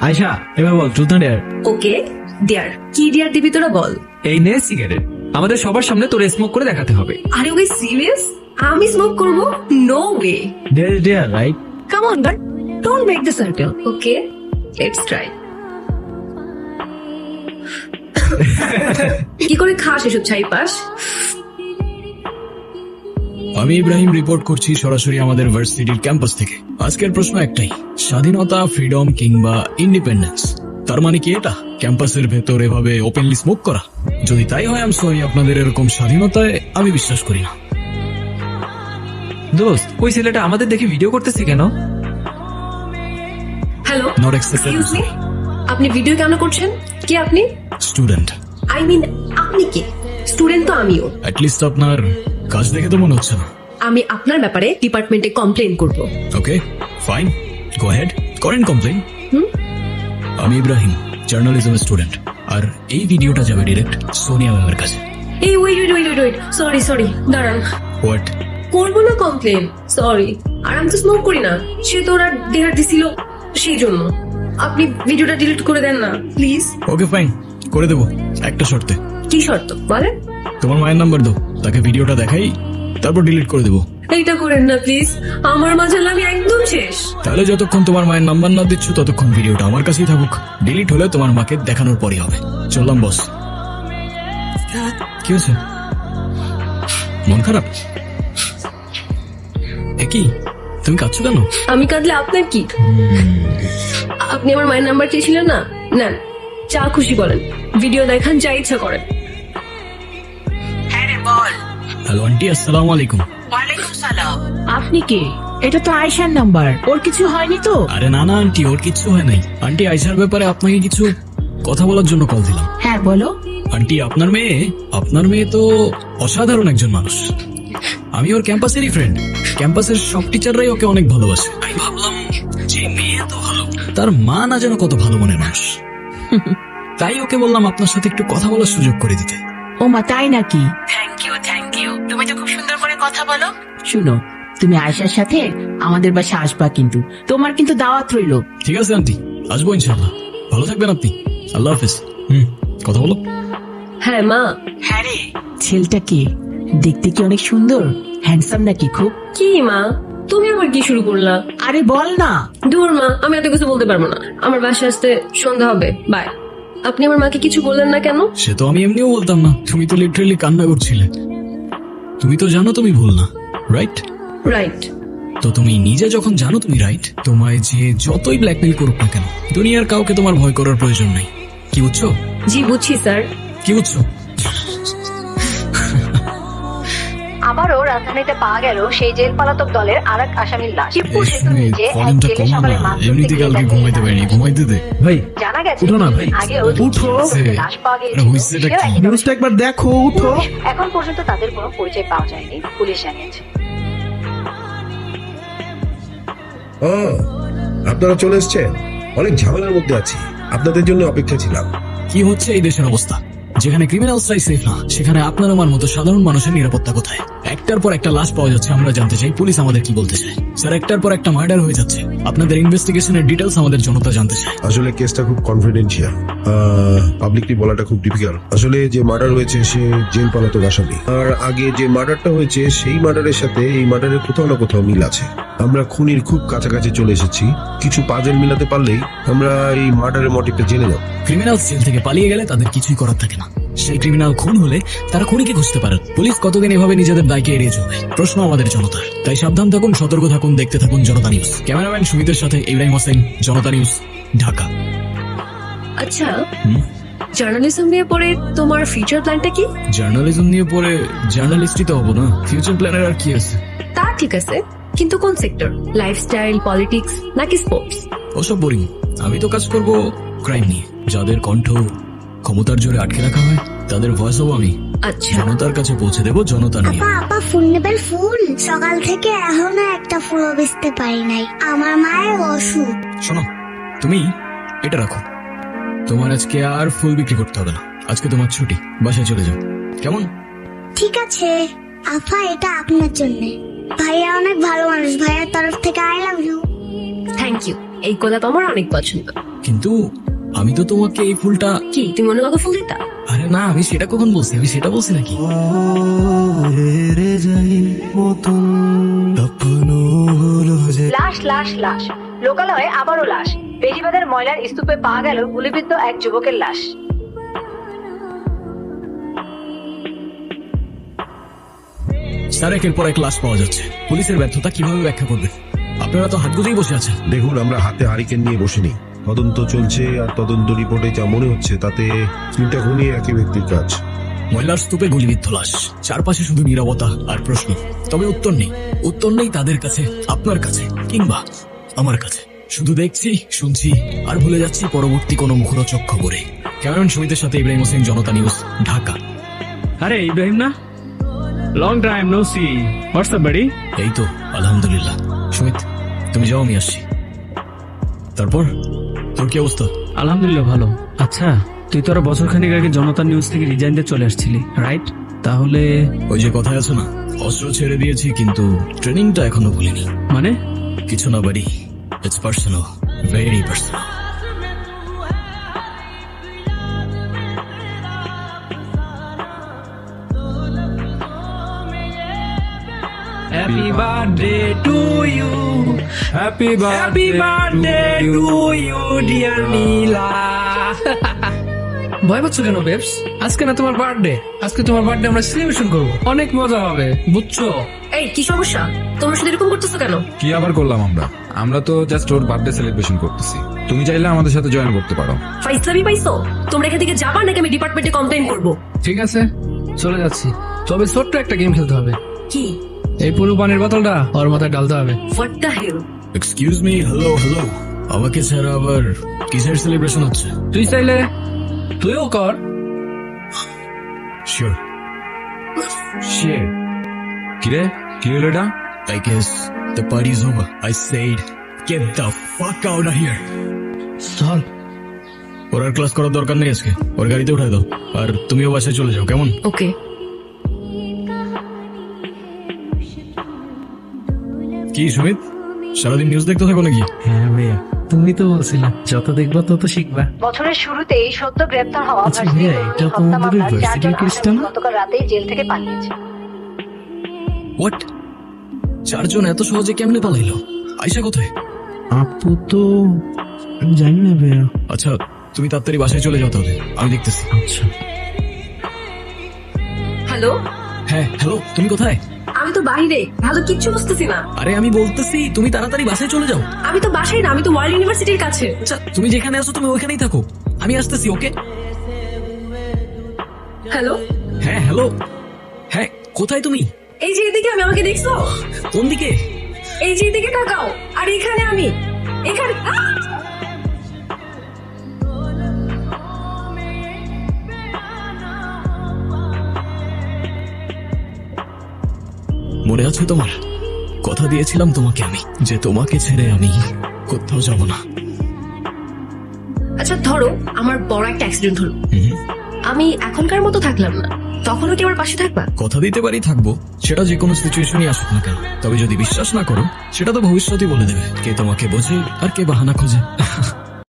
আয়শা এবার বল ট্রুথ না dare. Okay dear, কি ডিয়ার দিবি তোরা বল। এই নে সিগারেট, আমাদের সবার সামনে তোরে স্মোক করে দেখাতে হবে। আরে ওই সিরিয়াস? আমি স্মোক করব? No way. Dare dare right? Come on but don't break the circle. Okay let's try. কি করে খাস এসব ছাইপাস? আমি ইব্রাহিম রিপোর্ট করছি সরাসরি আমাদের ভার্সিটির ক্যাম্পাস থেকে। আজকের প্রশ্ন একটাই, স্বাধীনতা, ফ্রিডম কিংবা ইন্ডিপেন্ডেন্স, তার মানে কি এটা ক্যাম্পাসের ভেতর এভাবে ওপেনলি স্মোক করা? যদি তাই হয় আমি সরি, আপনাদের এরকম স্বাধীনতায় আমি বিশ্বাস করি না। দোস্ত ওই ছেলেটা আমাদের দেখে ভিডিও করতেছে কেন? Hello, not expected. Excuse me, আপনি ভিডিও কেন করছেন? কে আপনি? স্টুডেন্ট। আই মিন আপনি কে? স্টুডেন্ট তো আমিও। অ্যাটলিস্ট আপনার কাজ দেখে তো মনে হচ্ছে না। আমি আপনার ব্যাপারে ডিপার্টমেন্টে কমপ্লেন করব। ওকে ফাইন, গো হেড, করেন কমপ্লেন। আমি ইব্রাহিম, জার্নালিজম স্টুডেন্ট, আর এই ভিডিওটা যাবে ডিরেক্ট সোনিয়া ম্যামের কাছে। এই wait wait wait wait, sorry sorry, দাঁড়ান। হোয়াট? করবো না কমপ্লেন, সরি। আর আমি তো স্মোক করি না, সে তো ওরা ডেহার দিছিল সেই জন্য। আপনি ভিডিওটা ডিলিট করে দেন না প্লিজ। ওকে ফাইন, করে দেবো, একটা শর্তে। কি শর্ত বলেন? তোমার মায়ের নাম্বার দাও, তাকে ভিডিওটা দেখাই, তারপর ডিলিট করে দেবো। এইটা করেন না প্লিজ, আমার মাঝাল আমি একদম শেষ। তাহলে যতক্ষণ তোমার মায়ের নাম্বার না দিচ্ছ ততক্ষণ ভিডিওটা আমার কাছেই থাকুক। ডিলিট হলে তোমার মাকে দেখানোর পরই হবে। চললাম বস। কি হয়েছে? মন খারাপ? একই, তুমি কাঁদছো কেন? আমি কাঁদলে আপনার কি? আপনি আমার মায়ের নাম্বার চেয়েছিলেন না, নেন, যা খুশি করেন, ভিডিও দেখান, যা ইচ্ছা করেন। হ্যাঁ রে বল। হ্যালো আন্টি, আসসালামু আলাইকুম। ওয়ালাইকুম সালাম। আপনি কে? এটা তো আয়শার নাম্বার, ওর কিছু হয়নি তো? আরে না না আন্টি, ওর কিচ্ছু হয় নাই। আন্টি আয়শার ব্যাপারে আপনাকে কিছু কথা বলার জন্য কল দিলাম। হ্যাঁ বলো। আন্টি আপনার মেয়ে তো অসাধারণ একজন মানুষ। আমি ওর ক্যাম্পাসেরই ফ্রেন্ড, ক্যাম্পাসের সব টিচাররাই ওকে অনেক ভালোবাসে। আমি ভাবলাম যে মেয়ে তো ভালো, তার মা না যেন কত ভালো মনের মানুষ। তাই ওকে বললাম আপনার সাথে একটু কথা বলার সুযোগ করে দিতে। ও মা, তাই নাকি? থ্যাংক ইউ, তুমি তো খুব সুন্দর করে কথা বলো। শুনো, তুমি আয়শার সাথে আমাদের বাসা আসবা, কিন্তু তোমার কিন্তু দাওয়াত রইলো। ঠিক আছে আন্টি, আসবো ইনশাল্লাহ। ভালো থাকবেন আপনি, আল্লাহ হাফেজ। কথা বলো। হ্যাঁ মা। হ্যাঁ রে, ছেলেটা কে? দেখতে কি অনেক সুন্দর, হ্যান্ডসাম নাকি খুব? কি মা, তুমি আবার কি শুরু করলা? আরে বল না। দূর মা, আমি এত কিছু বলতে পারবো না, আমার বাসায় আসতে সন্ধ্যা হবে, বাই। আপনি আমার মাকে কিছু বললেন না কেন? সে তো আমি এমনিও বলতাম না, তুমি তো লিটারেলি কান্না করছিলে। তুমি তো জানো তুমি ভুল না, রাইট? রাইট। তো তুমি নিজে যখন জানো তুমি রাইট, তোমায় যে যতই ব্ল্যাকমেইল করুক না কেন, দুনিয়ার কাউকে তোমার ভয় করার প্রয়োজন নাই। কি বুঝছো? জি বুঝছি স্যার। কি বুঝছো? আবারও রাজধানীতে পাওয়া গেল সেই জেল পলাতক দলের আরেক আসামির লাশ। টিপু সেতুর নিচে এক ভলিউমটা জেলে কমা সকালে না, মাছ এমনিতে ধরতে কালকে গিয়ে ঘুমাইতে পারিনি, ঘুমাইতে দে। ভাই জানা গেছে উঠো না ভাই, আগেও উঠো। লাশ পাওয়া আরে গিয়েছিল হইছেটা কি? সেও একই নিউজটা একবার দেখো, উঠো। এখন পর্যন্ত তাদের কোনো পরিচয় পাওয়া যায়নি, পুলিশ জানিয়েছে। ও, আপনারা চলে এসেছেন? অনেক ঝামেলার মধ্যে আছি, আপনাদের জন্য অপেক্ষা ছিলাম। কি হচ্ছে এই দেশের অবস্থা? যেখানে ক্রিমিনালসরাই সেফ না, সেখানে আপনার আমার মতো সাধারণ মানুষের নিরাপত্তা কোথায়? একটার পর একটা লাশ পাওয়া যাচ্ছে, আমরা জানতে চাই পুলিশ আমাদের কি বলতে চায়। স্যার, একটার পর একটা মার্ডার হয়ে যাচ্ছে, আপনাদের ইনভেস্টিগেশনের ডিটেলস আমাদের জনতা জানতে চায়। আসলে কেসটা খুব কনফিডেন্সিয়াল, পাবলিকলি বলাটা খুব ডিফিকাল্ট। আসলে যে মার্ডার হয়েছে সে জেল পলাতক আসামি, আর আগে যে মার্ডারটা হয়েছে সেই মার্ডারের সাথে এই মার্ডারের কোথাও না কোথাও মিল আছে। আমরা খুনির খুব কাছাকাছি চলে এসেছি, কিছু পাজেল মিলাতে পারলেই আমরা এই মার্ডারের মোটিভটা জেনে যাব। ক্রিমিনালস জেল থেকে পালিয়ে গেলে তাদের কিছুই করার থাকে না, সেই ক্রিমিনাল খুন হলে তারা খুনিকে খুঁজতে পারে। পুলিশ কতদিন এভাবে নিজেদের দায়কে এড়িয়ে চলবে? প্রশ্ন আমাদের জনতার। তাই সাবধান থাকুন, সতর্ক থাকুন, দেখতে থাকুন জনতা নিউজ। ক্যামেরাম্যান সুমিতের সাথে ইব্রাহিম হোসেন, জনতা নিউজ, ঢাকা। আচ্ছা, জার্নালিজম নিয়ে পড়ে তোমার ফিউচার প্ল্যানটা কি? জার্নালিজম নিয়ে পড়ে জার্নালিস্টই তো হবো না, ফিউচার প্ল্যানের আর কি আছে? তা ঠিক আছে, কিন্তু কোন সেক্টর? লাইফস্টাইল, পলিটিক্স নাকি স্পোর্টস? ওসব বোরিং। আমি তো কাজ করব ক্রাইম নিয়ে। যাদের কণ্ঠ ক্ষমতার জোরে আটকে রাখা হয় তাদের ভয়েস হবো আমি, আচ্ছা, জনতার কাছে পৌঁছে দেবো জনতার নিয়ে। আপা ফুল নেবেন? ফুল সকাল থেকে এখনো একটা ফুল বেচতে পারি নাই, আমার মায়ের অসুখ। শোনো, তুমি এটা রাখো, তোমার আজকে আর ফুল বিক্রি করতে হবে না। আজকে তোমার ছুটি, বাসায় চলে যাও, কেমন? ঠিক আছে আপা, এটা আপনার জন্য। ভাইয়া অনেক ভালো মানুষ, ভাইয়ার তরফ থেকে I love you. Thank you. এই গোলাপ আমার অনেক পছন্দ। কিন্তু আমি তো তোমাকে এই ফুলটা, কি তুমি অন্য কাউকে ফুল দিতা? আরে না, আমি সেটা কখন বলছি? আমি সেটা বলছি নাকি? লাশ লাশ লাশ, লোকালয়ে আবারও লাশ। বেড়িবাঁধের ময়লার স্তূপে পাওয়া গেল গুলিবিদ্ধ এক যুবকের লাশ। স্যার, একের পর এক লাশ পাওয়া যাচ্ছে। পুলিশের ব্যর্থতা কিভাবে ব্যাখ্যা করবে? আপনারা তো হাত গুঁজেই বসে আছেন। দেখুন, আমরা হাতে হারিকেন নিয়ে বসিনি। তদন্ত চলছে, আর তদন্ত রিপোর্টে যা মনে হচ্ছে তাতে তিনটা খুনই একই ব্যক্তির কাজ। ময়লার স্তূপে গুলিবিদ্ধ লাশ, চারপাশে শুধু নীরবতা আর প্রশ্ন। তবে উত্তর নেই। উত্তর নেই তাদের কাছে, আপনার কাছে, কিংবা আমার কাছে। শুধু দেখছি, শুনছি, আর ভুলে যাচ্ছি পরবর্তী কোনো মুখরোচক খবরে। ক্যামেরন সুমিতের সাথে ইব্রাহিম হোসেন, জনতা নিউজ, ঢাকা। আরে ইব্রাহিম না, long time no see. What's up বাড়ি? এই তো আলহামদুলিল্লাহ। সুমিত, তুমি যাও, আমি আসছি। তারপর তোর কি অবস্থা? আলহামদুলিল্লাহ ভালো। আচ্ছা, তুই তো আরো বছরখানেক আগে জনতা নিউজ থেকে রিজাইন দিয়ে চলে আসছিলি, রাইট? তাহলে ওই যে কথায় আছে না, অস্ত্র ছেড়ে দিয়েছি কিন্তু ট্রেনিংটা এখনো ভুলিনি। মানে? কিছু না বাড়ি, it's personal, very personal. Happy birthday to you, happy birthday to you dear Nila. ভয় পাচ্ছ কেন বেবস? আজকে না তোমার বার্থডে, আজকে তোমার বার্থডে আমরা সেলিব্রেশন করবো, অনেক মজা হবে, বুঝছো? এই কি সমস্যা? তোমরা শুধু এরকম করতেছো কেন? কি আবার করলাম আমরা তো জাস্ট ওর বার্থডে সেলিব্রেশন করতেছি। তুমি চাইলে আমাদের সাথে জয়েন করতে পারো। ফাইজলামি পাইছো? তোমরা এখান থেকে যাবা নাকি আমি ডিপার্টমেন্টে কমপ্লেইন করব? ঠিক আছে, চলে যাচ্ছি। তবে ছোট্ট একটা গেম খেলতে হবে। কি? এই পুরো পানির বোতলটা ওর মাথায় ডালতে হবে। What the hell? Excuse me, hello hello. আমাকে ছাড়া আবার কিসের সেলিব্রেশন হচ্ছে? তুই চাইলে তুইও কর। Sure sure. কিরে, কি হলো এটা? I guess the party's over. I said, get the fuck out of here. চল। ওর আর ক্লাস করার দরকার নেই আজকে। ওর গাড়িতে উঠাই দাও, আর তুমিও বাসায় চলে যাও, কেমন? ওকে। কি সুমিত, সারাদিন নিউজ দেখতে থাকো নাকি? হ্যাঁ ভাইয়া, তুমি তো বলছিলা যত দেখবা তত শিখবা। বছরের শুরুতেই সদ্য গ্রেপ্তার হওয়া আচ্ছা ভার্সিটি ভাইয়া, এটা তো হত্যা আমাদের মামলার ভার্সিটির 4জন ক্রিস্টান আসামি গতকাল রাতেই জেল থেকে পালিয়েছে। হোয়াট? 4 জন এত সহজে কেমনে পালাইলো? আয়শা কোথায়? আপু তো জানি না ভাইয়া। আচ্ছা, তুমি তাড়াতাড়ি বাসায় চলে যাও তাহলে, আমি দেখতেছি। আচ্ছা। হ্যালো, হ্যাঁ হ্যালো, তুমি কোথায়? আমি তো বাইরে, ভালো কিচ্ছু বুঝতেছি না। আরে আমি বলতেছি তুমি তাড়াতাড়ি বাসায় চলে যাও। আমি তো বাসায় না, আমি তো ওয়ার্ল্ড ইউনিভার্সিটির কাছে। আচ্ছা, তুমি যেখানে আছো তুমি ওইখানেই থাকো, আমি আসতেছি। ওকে? হ্যালো, হ্যাঁ হ্যালো। হ্যাঁ, কোথায় তুমি? এই যে এদিকে, আমি আমাকে দেখছো? কোন দিকে? এই যে এদিকে তাকাও, আর এখানে আমি, এখানে। মনে আছে তোমার? কথা দিয়েছিলাম তোমাকে আমি, যে তোমাকে ছেড়ে আমি কোথাও যাব না। আচ্ছা ধরো আমার বড় একটা অ্যাক্সিডেন্ট হলো, আমি এখনকার মতো থাকলাম না, তখনও কি আমার পাশে থাকবা? কথা দিতে পারি থাকবো, সেটা যে কোনো সিচুয়েশনই আসুক না কেন। তবে যদি বিশ্বাস না করো, সেটা তো ভবিষ্যতই বলে দেবে কে তোমাকে বোঝে আর কে বাহানা খোঁজে।